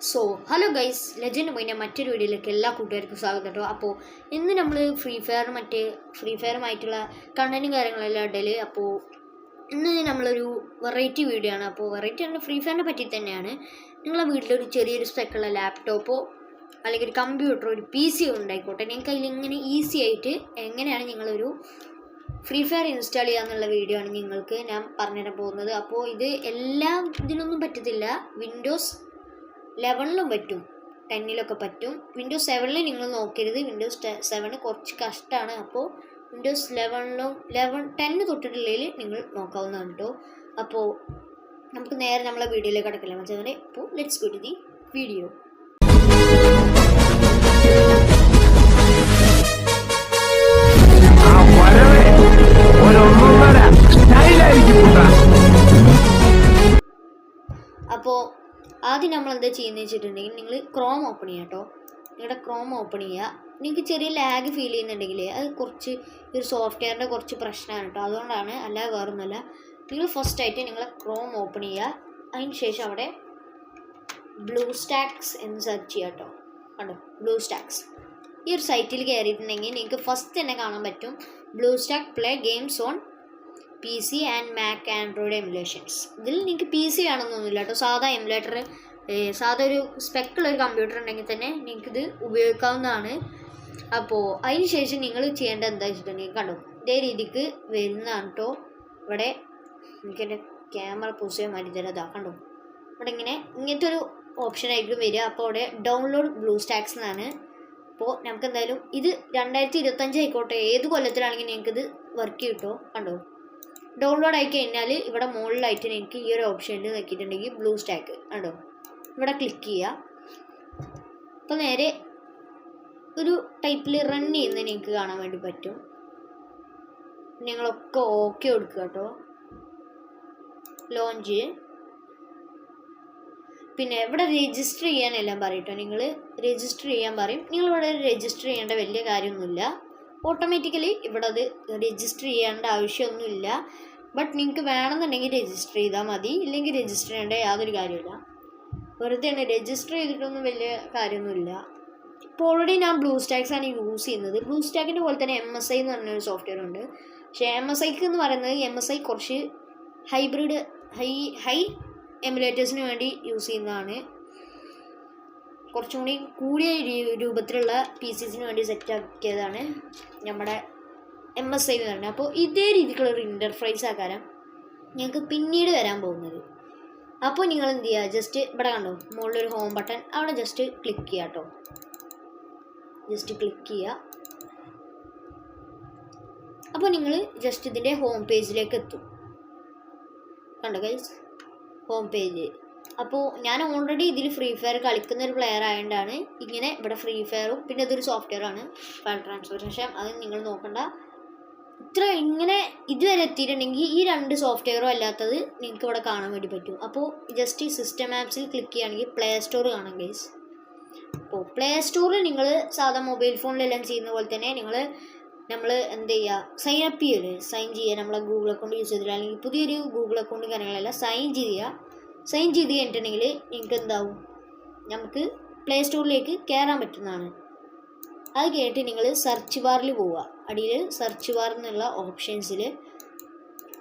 So hello guys, legend പോയിൻ്റെ മറ്റൊരു വീഡിയോയിലേക്ക് എല്ലാ കൂട്ടുകാർക്കും സ്വാഗതം കേട്ടോ. അപ്പോൾ ഇന്ന് നമ്മൾ ഫ്രീ ഫയറുമായിട്ടുള്ള കണ്ടൻറ്റും കാര്യങ്ങളെല്ലാം ഇടയിൽ. അപ്പോൾ ഇന്ന് നമ്മളൊരു വെറൈറ്റി വീഡിയോ ആണ്. അപ്പോൾ വെറൈറ്റി ആണ്, ഫ്രീ ഫയറിനെ പറ്റി തന്നെയാണ്. നിങ്ങളെ വീട്ടിലൊരു ചെറിയൊരു സ്പെക്കുള്ള ലാപ്ടോപ്പോ അല്ലെങ്കിൽ ഒരു കമ്പ്യൂട്ടറോ ഒരു PC ഉണ്ടായിക്കോട്ടെ, നിങ്ങൾക്ക് അതിൽ ഇങ്ങനെ ഈസി ആയിട്ട് എങ്ങനെയാണ് നിങ്ങളൊരു ഫ്രീ ഫയർ ഇൻസ്റ്റാൾ ചെയ്യാന്നുള്ള വീഡിയോ ആണ് നിങ്ങൾക്ക് ഞാൻ പറഞ്ഞുതരാൻ പോകുന്നത്. അപ്പോൾ ഇത് എല്ലാ ഇതിലൊന്നും പറ്റത്തില്ല. വിൻഡോസ് 11 പറ്റും, 10 പറ്റും. വിൻഡോസ് 7 നിങ്ങൾ നോക്കരുത്, വിൻഡോസ് 7 കുറച്ച് കഷ്ടമാണ്. അപ്പോൾ വിൻഡോസ് 10 തൊട്ടിട്ടുള്ളതിൽ നിങ്ങൾ നോക്കാവുന്നതാണ് കേട്ടോ. അപ്പോൾ നമുക്ക് നേരെ നമ്മളെ വീഡിയോയിലേക്ക് കിടക്കില്ല മച്ചാനെ. അപ്പോൾ let's go to the video. അപ്പോൾ ആദ്യം നമ്മൾ എന്താ ചെയ്യുന്നത് വെച്ചിട്ടുണ്ടെങ്കിൽ, നിങ്ങൾ ക്രോം ഓപ്പൺ ചെയ്യുക കേട്ടോ. നിങ്ങളുടെ ക്രോം ഓപ്പൺ ചെയ്യുക. നിങ്ങൾക്ക് ചെറിയ ലാഗ് ഫീൽ ചെയ്യുന്നുണ്ടെങ്കിൽ അത് കുറച്ച് ഒരു സോഫ്റ്റ്വെയറിൻ്റെ കുറച്ച് പ്രശ്നമാണ് കേട്ടോ, അതുകൊണ്ടാണ്, അല്ലാതെ വേറൊന്നുമല്ല. നിങ്ങൾ ഫസ്റ്റായിട്ട് നിങ്ങളെ ക്രോം ഓപ്പൺ ചെയ്യുക. അതിന് ശേഷം അവിടെ ബ്ലൂ സ്റ്റാക്സ് എന്ന് സെർച്ച് ചെയ്യുക കേട്ടോ. കണ്ടോ, ബ്ലൂ സ്റ്റാക്സ്. ഈ ഒരു സൈറ്റിൽ കയറിയിട്ടുണ്ടെങ്കിൽ നിങ്ങൾക്ക് ഫസ്റ്റ് തന്നെ കാണാൻ പറ്റും blue stack play games on PC and Mac android emulations. ഇതിൽ നിങ്ങൾക്ക് PC വേണമെന്നൊന്നുമില്ല കേട്ടോ. സാധാ എമുലേറ്റർ, സാധാ ഒരു സ്പെക്കുള്ളൊരു കമ്പ്യൂട്ടർ ഉണ്ടെങ്കിൽ തന്നെ നിങ്ങൾക്കിത് ഉപയോഗിക്കാവുന്നതാണ്. അപ്പോൾ അതിന് ശേഷം നിങ്ങൾ ചെയ്യേണ്ടത് എന്താ വെച്ചിട്ടുണ്ടെങ്കിൽ, കണ്ടോ ഇതേ രീതിക്ക് വരുന്നതാണ് കേട്ടോ. ഇവിടെ എനിക്കെൻ്റെ ക്യാമറ പൊസിഷൻ മാറ്റി തരാം. അതാ കണ്ടോ, ഇവിടെ ഇങ്ങനത്തെ ഒരു ഓപ്ഷൻ ആയിരിക്കും വരിക. അപ്പോൾ അവിടെ ഡൗൺലോഡ് ബ്ലൂ സ്റ്റാക്സ് എന്നാണ്. അപ്പോൾ നമുക്ക് എന്തായാലും ഇത് 2025 ആയിക്കോട്ടെ, ഏത് കൊല്ലത്തിലാണെങ്കിൽ നിങ്ങൾക്കിത് വർക്ക് കിട്ടുമോ. കണ്ടോ, ഡൗൺലോഡ് ആയി കഴിഞ്ഞാൽ ഇവിടെ മുകളിലായിട്ട് നിങ്ങൾക്ക് ഈ ഒരു ഓപ്ഷനിൽ നോക്കിയിട്ടുണ്ടെങ്കിൽ ബ്ലൂ സ്റ്റാക്ക് കണ്ടോ, ഇവിടെ ക്ലിക്ക് ചെയ്യുക. അപ്പോൾ നേരെ ഒരു ടൈപ്പിൽ റൺ ചെയ്യുന്നത് നിങ്ങൾക്ക് കാണാൻ വേണ്ടി പറ്റും. നിങ്ങളൊക്കെ ഓക്കെ കൊടുക്കുക കേട്ടോ. ലോഞ്ച്. പിന്നെ ഇവിടെ രജിസ്റ്റർ ചെയ്യാനെല്ലാം പറയും കേട്ടോ. നിങ്ങൾ രജിസ്റ്റർ ചെയ്യാൻ പറയും. നിങ്ങളിവിടെ രജിസ്റ്റർ ചെയ്യേണ്ട വലിയ കാര്യമൊന്നുമില്ല. ഓട്ടോമാറ്റിക്കലി ഇവിടെ അത് രജിസ്റ്റർ ചെയ്യേണ്ട ആവശ്യമൊന്നുമില്ല. ബട്ട് നിങ്ങൾക്ക് വേണമെന്നുണ്ടെങ്കിൽ രജിസ്റ്റർ ചെയ്താൽ മതി, ഇല്ലെങ്കിൽ രജിസ്റ്റർ ചെയ്യേണ്ട യാതൊരു കാര്യമില്ല. വെറുതെ തന്നെ രജിസ്റ്റർ ചെയ്തിട്ടൊന്നും വലിയ കാര്യമൊന്നുമില്ല. ഇപ്പോൾ ഓൾറെഡി ഞാൻ ബ്ലൂ സ്റ്റാക്സ് ആണ് യൂസ് ചെയ്യുന്നത്. ബ്ലൂ സ്റ്റാക്കിൻ്റെ പോലെ തന്നെ MSI എന്ന് പറഞ്ഞൊരു സോഫ്റ്റ്വെയർ ഉണ്ട്. പക്ഷേ MSIക്ക് എന്ന് പറയുന്നത് MSI കുറച്ച് ഹൈബ്രിഡ് ഹൈ എമുലേറ്റേഴ്സിന് വേണ്ടി യൂസ് ചെയ്യുന്നതാണ്. കുറച്ചും കൂടി കൂടിയ രൂപത്തിലുള്ള PCസിന് വേണ്ടി സെറ്റ് ആക്കിയതാണ് നമ്മുടെ MSI എന്ന് പറയുന്നത്. അപ്പോൾ ഇതേ രീതിക്കുള്ളൊരു ഇൻ്റർഫേസ് ആക്കാരം ഞങ്ങൾക്ക് പിന്നീട് വരാൻ പോകുന്നത്. അപ്പോൾ നിങ്ങൾ എന്ത് ചെയ്യുക, ജസ്റ്റ് ഇവിടെ കണ്ടോ മുകളിലൊരു ഹോം ബട്ടൺ, അവിടെ ജസ്റ്റ് ക്ലിക്ക് ചെയ്യുക കേട്ടോ. ജസ്റ്റ് ക്ലിക്ക് ചെയ്യുക. അപ്പോൾ നിങ്ങൾ ജസ്റ്റ് ഇതിൻ്റെ ഹോം പേജിലേക്ക് എത്തും. കണ്ടോ ഗൈസ്, ഹോം പേജ്. അപ്പോൾ ഞാൻ ഓൾറെഡി ഇതിൽ ഫ്രീ ഫയർ കളിക്കുന്ന ഒരു പ്ലെയർ ആയതുകൊണ്ടാണ് ഇങ്ങനെ ഇവിടെ ഫ്രീ ഫയറും പിന്നെ ഇതൊരു സോഫ്റ്റ്വെയർ ആണ് ഫയൽ ട്രാൻസ്ഫർ. പക്ഷേ അത് നിങ്ങൾ നോക്കണ്ട. ഇത്ര ഇങ്ങനെ ഇതുവരെ എത്തിയിട്ടുണ്ടെങ്കിൽ ഈ 2 സോഫ്റ്റ്വെയറും അല്ലാത്തത് നിങ്ങൾക്ക് ഇവിടെ കാണാൻ വേണ്ടി പറ്റും. അപ്പോൾ ജസ്റ്റ് സിസ്റ്റം ആപ്സിൽ ക്ലിക്ക് ചെയ്യുകയാണെങ്കിൽ പ്ലേ സ്റ്റോർ കാണാം ഗൈസ്. അപ്പോൾ പ്ലേ സ്റ്റോറിൽ നിങ്ങൾ സാധാ മൊബൈൽ ഫോണിലെല്ലാം ചെയ്യുന്ന പോലെ തന്നെ നമ്മൾ എന്ത് ചെയ്യുക, സൈൻ അപ്പ് ചെയ്യല്ലേ, സൈൻ ചെയ്യുക. നമ്മളെ ഗൂഗിൾ അക്കൗണ്ട് യൂസ് ചെയ്തില്ല, അല്ലെങ്കിൽ പുതിയൊരു ഗൂഗിൾ അക്കൗണ്ട് കാര്യങ്ങളെല്ലാം സൈൻ ചെയ്യുക. സൈൻ ചെയ്ത് കഴിഞ്ഞിട്ടുണ്ടെങ്കിൽ നിങ്ങൾക്ക് എന്താവും, നമുക്ക് പ്ലേ സ്റ്റോറിലേക്ക് കയറാൻ പറ്റുന്നതാണ്. അത് കേട്ട് നിങ്ങൾ സെർച്ച് ബാറിൽ പോവുക. അടിയിൽ സെർച്ച് ബാർ എന്നുള്ള ഓപ്ഷൻസിൽ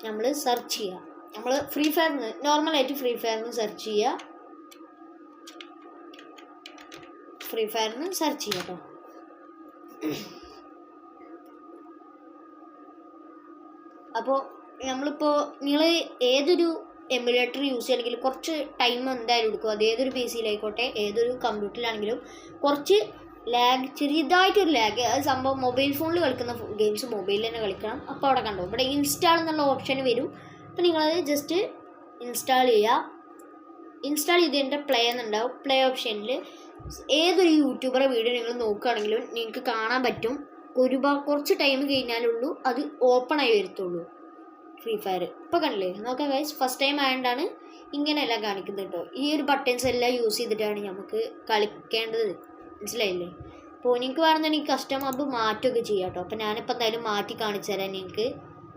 നമ്മൾ സെർച്ച് ചെയ്യുക. നമ്മൾ ഫ്രീ ഫയറിന് നോർമലായിട്ട് ഫ്രീ ഫയറിന് സെർച്ച് ചെയ്യുക. ഫ്രീ ഫയറിന് സെർച്ച് ചെയ്യുക കേട്ടോ. അപ്പോൾ നമ്മളിപ്പോൾ നിങ്ങൾ ഏതൊരു എമുലേറ്റർ യൂസ് ചെയ്യണമെങ്കിൽ കുറച്ച് ടൈം എന്തായാലും എടുക്കും. അത് ഏതൊരു PCയിലായിക്കോട്ടെ, ഏതൊരു കമ്പ്യൂട്ടറിലാണെങ്കിലും കുറച്ച് ലാഗ്, ചെറിയതായിട്ടൊരു ലാഗ്. അത് സംഭവം മൊബൈൽ ഫോണിൽ കളിക്കുന്ന ഗെയിംസ് മൊബൈലിൽ തന്നെ കളിക്കണം. അപ്പോൾ അവിടെ കണ്ടോ ഇവിടെ ഇൻസ്റ്റാൾ എന്നുള്ള ഓപ്ഷൻ വരും. അപ്പോൾ നിങ്ങളത് ജസ്റ്റ് ഇൻസ്റ്റാൾ ചെയ്യുക. ഇൻസ്റ്റാൾ ചെയ്തതിൻ്റെ പ്ലേ എന്നുണ്ടാവും. പ്ലേ ഓപ്ഷനിൽ ഏതൊരു യൂട്യൂബറെ വീഡിയോ നിങ്ങൾ നോക്കുകയാണെങ്കിലും നിങ്ങൾക്ക് കാണാൻ പറ്റും. കുറച്ച് ടൈം കഴിഞ്ഞാലുള്ളൂ അത് ഓപ്പൺ ആയി വരത്തുള്ളൂ ഫ്രീ ഫയർ. ഇപ്പോൾ കണ്ടില്ലേ, നോക്കാം ഗൈസ്, ഫസ്റ്റ് ടൈം ആയതുകൊണ്ടാണ് ഇങ്ങനെയെല്ലാം കാണിക്കുന്നത് കേട്ടോ. ഈ ഒരു ബട്ടൺസ് എല്ലാം യൂസ് ചെയ്തിട്ടാണ് നമുക്ക് കളിക്കേണ്ടത്, മനസ്സിലായില്ലേ. അപ്പോൾ നിങ്ങൾക്ക് വേണമെന്നുണ്ടെങ്കിൽ കസ്റ്റം ഹബ് മാറ്റുകയൊക്കെ ചെയ്യാം കേട്ടോ. അപ്പോൾ ഞാനിപ്പോൾ എന്തായാലും മാറ്റി കാണിച്ചു തരാം നിങ്ങൾക്ക്.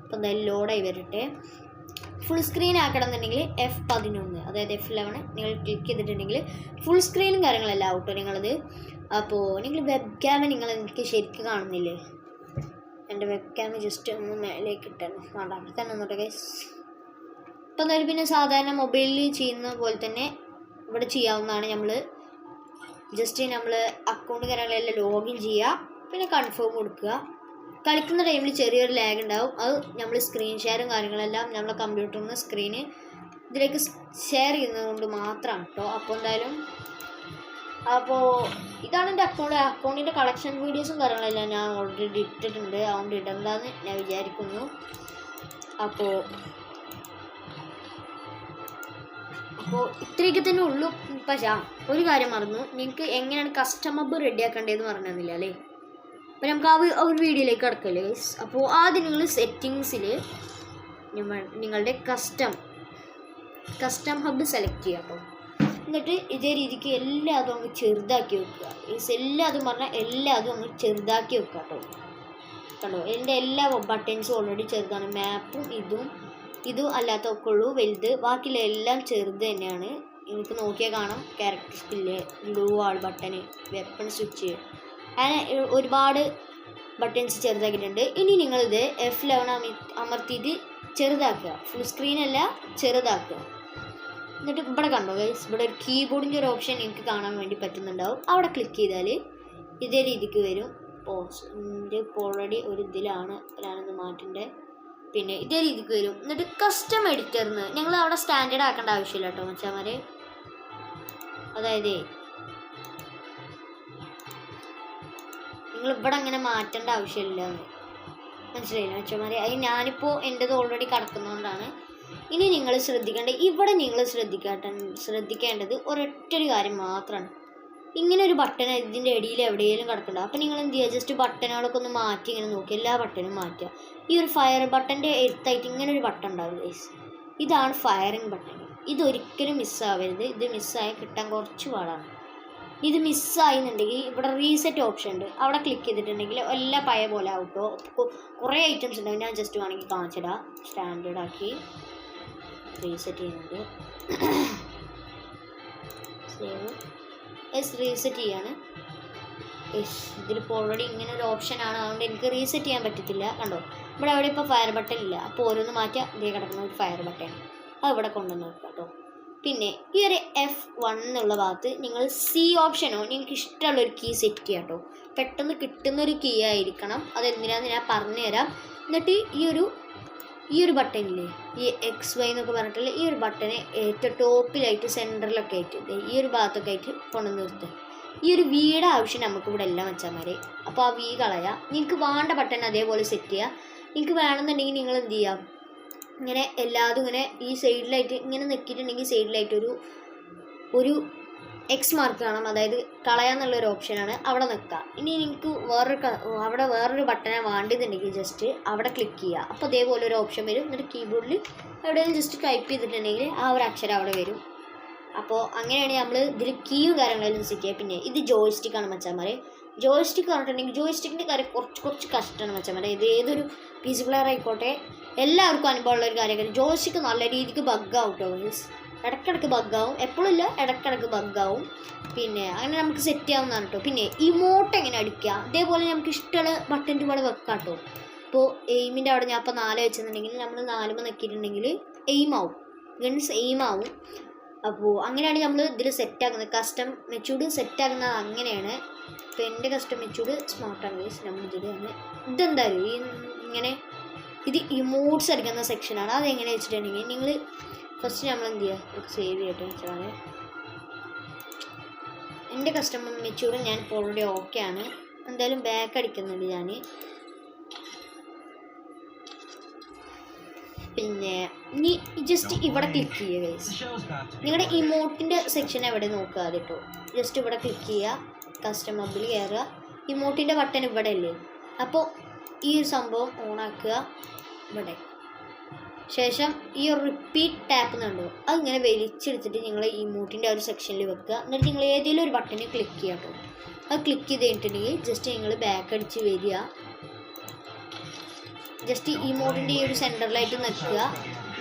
അപ്പോൾ എന്തായാലും ലോഡായി വരട്ടെ. ഫുൾ സ്ക്രീൻ ആക്കണമെന്നുണ്ടെങ്കിൽ F11 അതായത് F11 നിങ്ങൾ ക്ലിക്ക് ചെയ്തിട്ടുണ്ടെങ്കിൽ ഫുൾ സ്ക്രീനും കാര്യങ്ങളെല്ലാം ആവട്ടോ നിങ്ങളത്. അപ്പോൾ നിങ്ങൾ വെബ് ക്യാമ് എനിക്ക് ശരിക്കും കാണുന്നില്ലേ? എൻ്റെ വെബ് ക്യാമ് ജസ്റ്റ് ഒന്ന് മേലേക്ക് ഇട്ടാണ് അവിടെ തന്നെ ഒന്നോട്ടെ ഗൈസ്. ഇപ്പം എന്തായാലും പിന്നെ സാധാരണ മൊബൈലിൽ ചെയ്യുന്ന പോലെ തന്നെ ഇവിടെ ചെയ്യാവുന്നതാണ്. ജസ്റ്റ് നമ്മൾ അക്കൗണ്ട് കാര്യങ്ങളെല്ലാം ലോഗിൻ ചെയ്യുക, പിന്നെ കൺഫേം കൊടുക്കുക. കളിക്കുന്ന ടൈമിൽ ചെറിയൊരു ലാഗ് ഉണ്ടാവും. അത് നമ്മൾ സ്ക്രീൻ ഷെയറും കാര്യങ്ങളെല്ലാം നമ്മളെ കമ്പ്യൂട്ടറിൽ നിന്ന് സ്ക്രീന് ഇതിലേക്ക് ഷെയർ ചെയ്യുന്നത് കൊണ്ട് മാത്രമാണ് കേട്ടോ. അപ്പോൾ ഇതാണ് എൻ്റെ അക്കൗണ്ടിൻ്റെ കളക്ഷൻ വീഡിയോസും കാര്യങ്ങളെല്ലാം ഞാൻ ഓൾറെഡി ഇട്ടിട്ടുണ്ട്. അതുകൊണ്ട് ഇടണ്ടെന്ന് ഞാൻ വിചാരിക്കുന്നു. അപ്പോൾ ഇത്രയൊക്കെ തന്നെ ഉള്ളൂ. പക്ഷേ ഒരു കാര്യം മറന്നു, നിങ്ങൾക്ക് എങ്ങനെയാണ് കസ്റ്റം ഹബ്ബ് റെഡിയാക്കേണ്ടതെന്ന് പറഞ്ഞു തന്നില്ല അല്ലേ? അപ്പോൾ നമുക്ക് ആ ഒരു വീഡിയോയിലേക്ക് കിടക്കല്ലേ ഗൈസ്. അപ്പോൾ ആദ്യം നിങ്ങൾ സെറ്റിങ്സിൽ നിങ്ങളുടെ കസ്റ്റം ഹബ്ബ് സെലക്ട് ചെയ്യുക കേട്ടോ. എന്നിട്ട് ഇതേ രീതിക്ക് എല്ലാതും അങ്ങ് ചെറുതാക്കി വെക്കുക. എല്ലാതും പറഞ്ഞാൽ എല്ലാതും അങ്ങ് ചെറുതാക്കി വെക്കുക കേട്ടോ. കണ്ടോ, എൻ്റെ എല്ലാ ബട്ടൺസും ഓൾറെഡി ചെറുതാണ്. മാപ്പും ഇതും അല്ലാത്തൊക്കെ ഉള്ളൂ വലുത്. ബാക്കിയുള്ള എല്ലാം ചെറുത് തന്നെയാണ്. നിങ്ങൾക്ക് നോക്കിയാൽ കാണാം. ക്യാരക്ടർ സ്കില്ല്, ബ്ലൂ ആൾ ബട്ടന്, വെപ്പൺ സ്വിച്ച്, അങ്ങനെ ഒരുപാട് ബട്ടൺസ് ചെറുതാക്കിയിട്ടുണ്ട്. ഇനി നിങ്ങളിത് F11 അമർത്തിയിട്ട് ചെറുതാക്കുക. ഫുൾ സ്ക്രീനല്ല, ചെറുതാക്കുക. എന്നിട്ട് ഇവിടെ കണ്ടോ ഗൈസ്, ഇവിടെ ഒരു കീബോർഡിൻ്റെ ഒരു ഓപ്ഷൻ എനിക്ക് കാണാൻ വേണ്ടി പറ്റുന്നുണ്ടാവും. അവിടെ ക്ലിക്ക് ചെയ്താൽ ഇതേ രീതിക്ക് വരും. ഇപ്പോൾ ഓൾറെഡി ഒരു ഇതിലാണ് ഞാനൊന്ന് മാറ്റേണ്ടത്. പിന്നെ ഇതേ രീതിക്ക് വരും. എന്നിട്ട് കസ്റ്റം എഡിറ്ററിന് ഞങ്ങൾ അവിടെ സ്റ്റാൻഡേർഡ് ആക്കേണ്ട ആവശ്യമില്ല കേട്ടോ മച്ചാമാരെ. അതായത് നിങ്ങൾ ഇവിടെ അങ്ങനെ മാറ്റേണ്ട ആവശ്യമില്ല, മനസ്സിലായില്ല മച്ചാമാരെ? അത് ഞാനിപ്പോൾ എൻ്റെത് ഓൾറെഡി കിടക്കുന്നതുകൊണ്ടാണ്. ഇനി നിങ്ങൾ ഇവിടെ നിങ്ങൾ ശ്രദ്ധിക്കേണ്ടത് ഒരൊറ്റൊരു കാര്യം മാത്രമാണ്. ഇങ്ങനെ ഒരു ബട്ടൺ ഇതിൻ്റെ ഇടയിൽ എവിടെയെങ്കിലും കിടക്കണ്ട. അപ്പം നിങ്ങൾ എന്ത് ചെയ്യുക, ജസ്റ്റ് ബട്ടണുകളൊക്കെ ഒന്ന് മാറ്റി ഇങ്ങനെ നോക്കി എല്ലാ ബട്ടണും മാറ്റുക. ഈ ഒരു ഫയർ ബട്ടൻ്റെ എടുത്തായിട്ട് ഇങ്ങനെ ഒരു ബട്ടൺ ഉണ്ടാവും ഗൈസ്. ഇതാണ് ഫയറിങ് ബട്ടൺ. ഇതൊരിക്കലും മിസ്സാവരുത്. ഇത് മിസ്സായി കിട്ടാൻ കുറച്ച് പാടാണ്. ഇത് മിസ്സായിന്നുണ്ടെങ്കിൽ ഇവിടെ റീസെറ്റ് ഓപ്ഷൻ ഉണ്ട്. അവിടെ ക്ലിക്ക് ചെയ്തിട്ടുണ്ടെങ്കിൽ എല്ലാം പഴയ പോലെ ആവട്ടോ. കുറേ ഐറ്റംസ് ഉണ്ടാവും. ഞാൻ ജസ്റ്റ് വേണമെങ്കിൽ കാണിച്ചിടാം. സ്റ്റാൻഡേർഡ് ആക്കി റീസെറ്റ് ചെയ്യുന്നുണ്ട്. റീസെറ്റ് ചെയ്യാണ്. ഇതിലിപ്പോൾ ഓൾറെഡി ഇങ്ങനെ ഒരു ഓപ്ഷനാണ്. അതുകൊണ്ട് എനിക്ക് റീസെറ്റ് ചെയ്യാൻ പറ്റത്തില്ല. കണ്ടോ, ഇവിടെ എവിടെ ഇപ്പോൾ ഫയർ ബട്ടൺ ഇല്ല. അപ്പോൾ ഓരോന്ന് മാറ്റിയാൽ ഇതേ കിടക്കുന്ന ഒരു ഫയർ ബട്ടൺ അത് ഇവിടെ കൊണ്ടുവന്ന് വെക്കുക കേട്ടോ. പിന്നെ ഈ ഒരു F1 എന്നുള്ള ഭാഗത്ത് നിങ്ങൾ C ഓപ്ഷനോ നിങ്ങൾക്ക് ഇഷ്ടമുള്ളൊരു കീ സെറ്റ് ചെയ്യാം കേട്ടോ. പെട്ടെന്ന് കിട്ടുന്നൊരു കീ ആയിരിക്കണം. അതെന്തിനാന്ന് ഞാൻ പറഞ്ഞുതരാം. എന്നിട്ട് ഈ ഒരു ബട്ടണില്ലേ, ഈ XY എന്നൊക്കെ പറഞ്ഞിട്ടുള്ള ഈ ഒരു ബട്ടനെ ഏറ്റവും ടോപ്പിലായിട്ട് സെൻറ്ററിലൊക്കെ ആയിട്ട് ഈ ഒരു ഭാഗത്തൊക്കെ ആയിട്ട് കൊണ്ടുവന്ന് നിർത്തുക. ഈ ഒരു വീയുടെ ആവശ്യം നമുക്ക് ഇവിടെ എല്ലാം വെച്ചാൽ. അപ്പോൾ ആ വി കളയാം. നിങ്ങൾക്ക് വേണ്ട ബട്ടൺ അതേപോലെ സെറ്റ് ചെയ്യുക. നിങ്ങൾക്ക് വേണമെന്നുണ്ടെങ്കിൽ നിങ്ങൾ എന്ത് ചെയ്യാം, ഇങ്ങനെ എല്ലാതും ഇങ്ങനെ ഈ സൈഡിലായിട്ട് ഇങ്ങനെ നിൽക്കിയിട്ടുണ്ടെങ്കിൽ സൈഡിലായിട്ട് ഒരു എക്സ് മാർക്ക് കാണാം. അതായത് കളയാന്നുള്ളൊരു ഓപ്ഷനാണ്. അവിടെ നിൽക്കുക. ഇനി നിങ്ങൾക്ക് വേറൊരു ബട്ടനെ വേണ്ടതുണ്ടെങ്കിൽ ജസ്റ്റ് അവിടെ ക്ലിക്ക് ചെയ്യുക. അപ്പോൾ അതേപോലെ ഒരു ഓപ്ഷൻ വരും. എന്നിട്ട് കീബോർഡിൽ എവിടെയെങ്കിലും ജസ്റ്റ് ടൈപ്പ് ചെയ്തിട്ടുണ്ടെങ്കിൽ ആ ഒരു അക്ഷരം അവിടെ വരും. അപ്പോൾ അങ്ങനെയാണ് നമ്മൾ ഇതിൽ കീയും കാര്യങ്ങളെല്ലാം സെറ്റ് ചെയ്യുക. പിന്നെ ഇത് ജോയ്സ്റ്റിക്കാണ് മച്ചാന്മാരെ. ജോയ്സ്റ്റിക്ക് പറഞ്ഞിട്ടുണ്ടെങ്കിൽ ജോയ്സ്റ്റിക്കിൻ്റെ കാര്യം കുറച്ച് കഷ്ടമാണ് മച്ചാന്മാരെ. ഇത് ഏതൊരു PC പ്ലെയർ ആയിക്കോട്ടെ എല്ലാവർക്കും അനുഭവമുള്ള ഒരു കാര്യമാണ്. ജോയ്സ്റ്റിക്ക് നല്ല രീതിക്ക് ബഗ്ഗാവും കേട്ടോ മീൻസ്. ഇടയ്ക്കിടയ്ക്ക് ബഗ്ഗാവും, എപ്പോഴും ഇല്ല, ഇടയ്ക്കിടയ്ക്ക് ബഗ്ഗാവും. പിന്നെ അങ്ങനെ നമുക്ക് സെറ്റ് ചെയ്യാവുന്നതാണ് കേട്ടോ. പിന്നെ ഇമോട്ട് എങ്ങനെ അടിക്കുക, അതേപോലെ നമുക്ക് ഇഷ്ടമുള്ള ബട്ടൻ്റെ ഇവിടെ വെക്കാം കേട്ടോ. ഇപ്പോൾ എയിമിൻ്റെ അവിടെ ഞാൻ ഇപ്പോൾ 4 വെച്ചെന്നുണ്ടെങ്കിൽ നമ്മൾ 4 നിൽക്കിയിട്ടുണ്ടെങ്കിൽ എയിമാവും, ഗൺസ് എയിമാവും. അപ്പോൾ അങ്ങനെയാണ് നമ്മൾ ഇതിൽ സെറ്റാക്കുന്നത്. കസ്റ്റം മെച്ചൂർഡ് സെറ്റാക്കുന്നത് അങ്ങനെയാണ്. ഇപ്പോൾ എൻ്റെ കസ്റ്റം മെച്ചൂർഡ് സ്മാർട്ടാണ് ഗൈസ്. നമ്മൾ ഇതിലാണ് ഇതെന്തായാലും ഇങ്ങനെ ഇത് ഇമോട്ട്സ് അടിക്കുന്ന സെക്ഷനാണ്. അതെങ്ങനെ വെച്ചിട്ടുണ്ടെങ്കിൽ നിങ്ങൾ ഫസ്റ്റ് നമ്മൾ എന്ത് ചെയ്യുക, സേവ് ചെയ്യട്ടെ വെച്ചാൽ എൻ്റെ കസ്റ്റമർ മെച്ചൂർഡ് ഞാൻ ഇപ്പോൾ ഓൾറെഡി ഓക്കെ ആണ്. എന്തായാലും ബാക്ക് അടിക്കുന്നുണ്ട് ഞാൻ. പിന്നെ ഇനി ജസ്റ്റ് ഇവിടെ ക്ലിക്ക് ചെയ്യുക ഗൈസ്. നിങ്ങളുടെ ഇമോട്ടിൻ്റെ സെക്ഷൻ എവിടെ നോക്കുക അത് കേട്ടോ. ജസ്റ്റ് ഇവിടെ ക്ലിക്ക് ചെയ്യുക, കസ്റ്റം ഹബ്ബിൽ കയറുക. ഇമോട്ടിൻ്റെ ബട്ടൺ ഇവിടെ അല്ലേ, അപ്പോൾ ഈ ഒരു സംഭവം ഓണാക്കുക ഇവിടെ. ശേഷം ഈ ഒരു റിപ്പീറ്റ് ടാപ്പ് എന്നുണ്ടോ അതിങ്ങനെ വലിച്ചെടുത്തിട്ട് നിങ്ങൾ ഇമോട്ടിൻ്റെ ആ ഒരു സെക്ഷനിൽ വെക്കുക. എന്നിട്ട് നിങ്ങൾ ഏതെങ്കിലും ഒരു ബട്ടണിൽ ക്ലിക്ക് ചെയ്യുക കേട്ടോ. അത് ക്ലിക്ക് ചെയ്ത് കഴിഞ്ഞിട്ടുണ്ടെങ്കിൽ ജസ്റ്റ് നിങ്ങൾ ബാക്ക് അടിച്ച് വരിക. ജസ്റ്റ് ഇമോട്ടിൻ്റെ ഈ ഒരു സെൻറ്ററിലായിട്ട് നിൽക്കുക.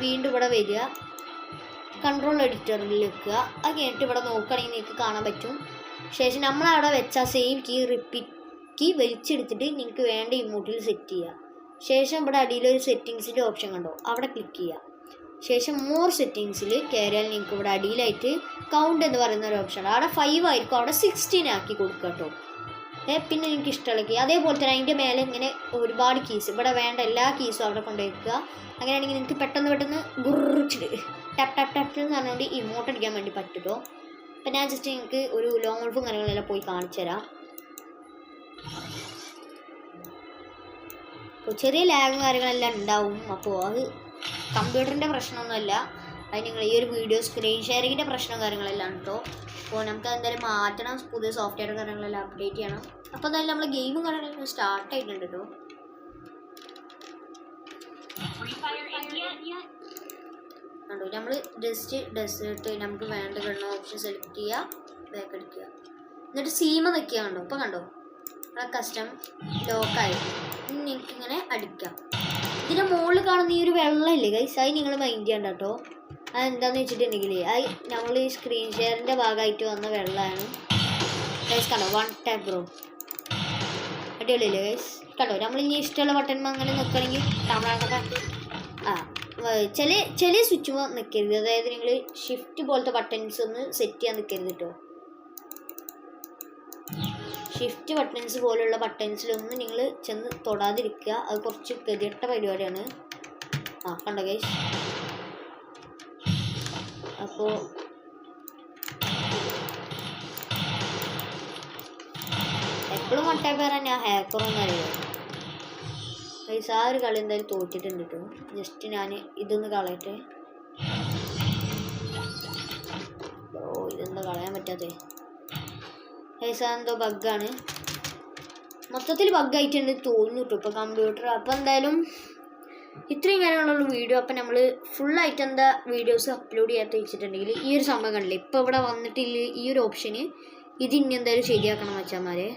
വീണ്ടും ഇവിടെ വരിക, കൺട്രോൾ എഡിറ്ററിൽ വെക്കുക. അത് കഴിഞ്ഞിട്ട് ഇവിടെ നോക്കുകയാണെങ്കിൽ നിങ്ങൾക്ക് കാണാൻ പറ്റും. ശേഷം നമ്മളവിടെ വെച്ച സെയിം കീ റിപ്പീറ്റ് കീ വലിച്ചെടുത്തിട്ട് നിങ്ങൾക്ക് വേണ്ട ഇമോട്ടിൽ സെറ്റ് ചെയ്യുക. ശേഷം ഇവിടെ അടിയിലൊരു സെറ്റിങ്സിൻ്റെ ഓപ്ഷൻ കണ്ടോ, അവിടെ ക്ലിക്ക് ചെയ്യുക. ശേഷം മോർ സെറ്റിങ്സിൽ കയറിയാൽ നിങ്ങൾക്ക് ഇവിടെ അടിയിലായിട്ട് കൗണ്ട് എന്ന് പറയുന്ന ഒരു ഓപ്ഷൻ ഉണ്ട്. അവിടെ 5 ആയിരിക്കും, അവിടെ 16 ആക്കി കൊടുക്കുക കേട്ടോ. പിന്നെ നിങ്ങൾക്ക് ഇഷ്ടമുള്ള കീ. അതേപോലെ തന്നെ അതിൻ്റെ മേലെ ഇങ്ങനെ ഒരുപാട് കീസ്, ഇവിടെ വേണ്ട എല്ലാ കീസും അവിടെ കൊണ്ടുവയ്ക്കുക. അങ്ങനെയാണെങ്കിൽ നിങ്ങൾക്ക് പെട്ടെന്ന് ഗുറിച്ചിട്ട് ടാപ്പ് ടാപ്പ് ടാപ്പ് എന്ന് പറഞ്ഞുകൊണ്ട് ഇമോട്ട് അടിക്കാൻ വേണ്ടി പറ്റും കേട്ടോ. അപ്പം ഞാൻ ജസ്റ്റ് നിങ്ങൾക്ക് ഒരു ലോങ് വോൾഫും കാര്യങ്ങളെല്ലാം പോയി കാണിച്ചു തരാം. അപ്പോൾ ചെറിയ ലാഗും കാര്യങ്ങളെല്ലാം ഉണ്ടാവും. അപ്പോൾ അത് കമ്പ്യൂട്ടറിൻ്റെ പ്രശ്നമൊന്നുമല്ല, അത് നിങ്ങൾ ഈ ഒരു വീഡിയോ സ്ക്രീൻ ഷെയറിങ്ങിൻ്റെ പ്രശ്നവും കാര്യങ്ങളെല്ലാം കേട്ടോ. അപ്പോൾ നമുക്ക് എന്തായാലും മാറ്റണം, പുതിയ സോഫ്റ്റ്വെയർ കാര്യങ്ങളെല്ലാം അപ്ഡേറ്റ് ചെയ്യണം. അപ്പോൾ എന്തായാലും നമ്മൾ ഗെയിമും കാര്യങ്ങളെല്ലാം സ്റ്റാർട്ട് ആയിട്ടുണ്ട് കേട്ടോ. കണ്ടോ, നമ്മൾ ജസ്റ്റ് ഡെസേർട്ട് നമുക്ക് വേണ്ട ഗണ്ണ ഓപ്ഷൻ സെലക്ട് ചെയ്യുക, ബാക്ക് അടിക്കുക, എന്നിട്ട് സീമ നിൽക്കുക. കണ്ടോ, ഇപ്പോൾ കണ്ടോ ആ കസ്റ്റം ലോക്കായി. നിങ്ങൾക്കിങ്ങനെ അടിക്കാം. ഇതിൻ്റെ മുകളിൽ കാണുന്ന ഈ ഒരു വെള്ളമില്ലേ ഗൈസ്, അത് നിങ്ങൾ മൈൻഡ് ചെയ്യണ്ട കേട്ടോ. അതെന്താണെന്ന് വെച്ചിട്ടുണ്ടെങ്കിൽ അത് നമ്മൾ ഈ സ്ക്രീൻ ഷെയറിൻ്റെ ഭാഗമായിട്ട് വന്ന വെള്ളമാണ് ഗൈസ്. കണ്ടോ, 1 ടാപ്പ് ബ്രോ, അടിപൊളിയല്ലേ ഗൈസ്. കണ്ടോ, നമ്മളിനി ഇഷ്ടമുള്ള ബട്ടൺ അങ്ങനെ നിൽക്കണമെങ്കിൽ ചില സ്വിച്ച് നിൽക്കരുത്. അതായത് നിങ്ങൾ ഷിഫ്റ്റ് പോലത്തെ ബട്ടൺസ് ഒന്ന് സെറ്റ് ചെയ്യാൻ നിൽക്കരുത് കേട്ടോ. ഷിഫ്റ്റ് ബട്ടൺസ് പോലുള്ള ബട്ടൺസിലൊന്നും നിങ്ങൾ ചെന്ന് തൊടാതിരിക്കുക. അത് കുറച്ച് ഗതികെട്ട പരിപാടിയാണ്. കണ്ടോ ഗൈസ്. അപ്പോൾ എപ്പോഴും മട്ടേ പേരാ, ഞാൻ ഹാക്കറൊന്നും അറിയാം ഗൈസ്. ആ ഒരു കളി എന്തായാലും തോറ്റിട്ടുണ്ട് കേട്ടോ. ജസ്റ്റ് ഞാൻ ഇതൊന്ന് കളയട്ടെ. ഇതെന്താ കളയാൻ പറ്റാത്തേ ഗൈസ്, എന്തോ ബഗ്ഗാണ്, മൊത്തത്തിൽ ബഗ്ഗായിട്ടുണ്ട് തോന്നുന്നു കേട്ടോ ഇപ്പോൾ കമ്പ്യൂട്ടർ. അപ്പോൾ എന്തായാലും ഇത്രയും കാര്യങ്ങളുള്ള വീഡിയോ. അപ്പം നമ്മൾ ഫുള്ളായിട്ട് എന്താ വീഡിയോസ് അപ്ലോഡ് ചെയ്യാത്ത വെച്ചിട്ടുണ്ടെങ്കിൽ ഈ ഒരു സംഭവം കണ്ടില്ലേ, ഇപ്പോൾ ഇവിടെ വന്നിട്ടില്ല ഈ ഒരു ഓപ്ഷന്. ഇത് ഇനി എന്തായാലും ശരിയാക്കണം മച്ചാന്മാരെ.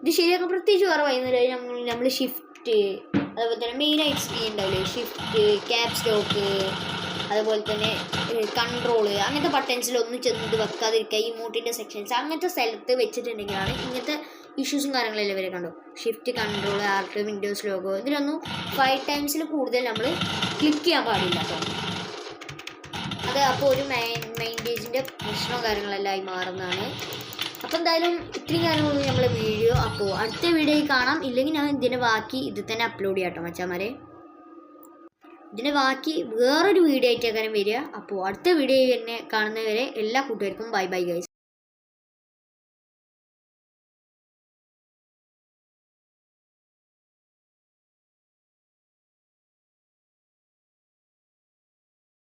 ഇത് ശരിയാക്കാൻ പ്രത്യേകിച്ച് വേറെ വൈകുന്നേരം നമ്മൾ ഷിഫ്റ്റ്, അതുപോലെ തന്നെ മെയിനായിട്ട് സ്ക്രീൻ ഉണ്ടാവില്ലേ, ഷിഫ്റ്റ്, ക്യാപ്സ് ലോക്ക്, അതുപോലെ തന്നെ കൺട്രോള്, അങ്ങനത്തെ ബട്ടൺസിലൊന്നും ചെന്നിട്ട് വെക്കാതിരിക്കുക. ഇമോട്ടിൻ്റെ സെക്ഷൻസ് അങ്ങനത്തെ സ്ഥലത്ത് വെച്ചിട്ടുണ്ടെങ്കിലാണ് ഇങ്ങനത്തെ ഇഷ്യൂസും കാര്യങ്ങളെല്ലാം വരെ. കണ്ടോ, shift, control, art, Windows logo, ഇതിലൊന്നും 5 ടൈംസിൽ കൂടുതൽ നമ്മൾ ക്ലിക്ക് ചെയ്യാൻ പാടില്ല കേട്ടോ. അത് അപ്പോൾ ഒരു മൈൻഡേജിൻ്റെ പ്രശ്നവും കാര്യങ്ങളെല്ലാം ആയി മാറുന്നതാണ്. അപ്പോൾ എന്തായാലും ഇത്രയും കാര്യങ്ങളും നമ്മളെ വീഡിയോ. അപ്പോൾ അടുത്ത വീഡിയോയിൽ കാണാം. ഇല്ലെങ്കിൽ ഞാൻ ഇതിൻ്റെ ബാക്കി ഇത് തന്നെ അപ്ലോഡ് ചെയ്യാം കേട്ടോ മച്ചാന്മാരെ. ഇതിൻ്റെ ബാക്കി വേറൊരു വീഡിയോ ആയിട്ടേക്കാനും വരിക. അപ്പോൾ അടുത്ത വീഡിയോ തന്നെ കാണുന്നവരെ എല്ലാ കൂട്ടുകാർക്കും ബൈ ബൈ ഗൈസ്.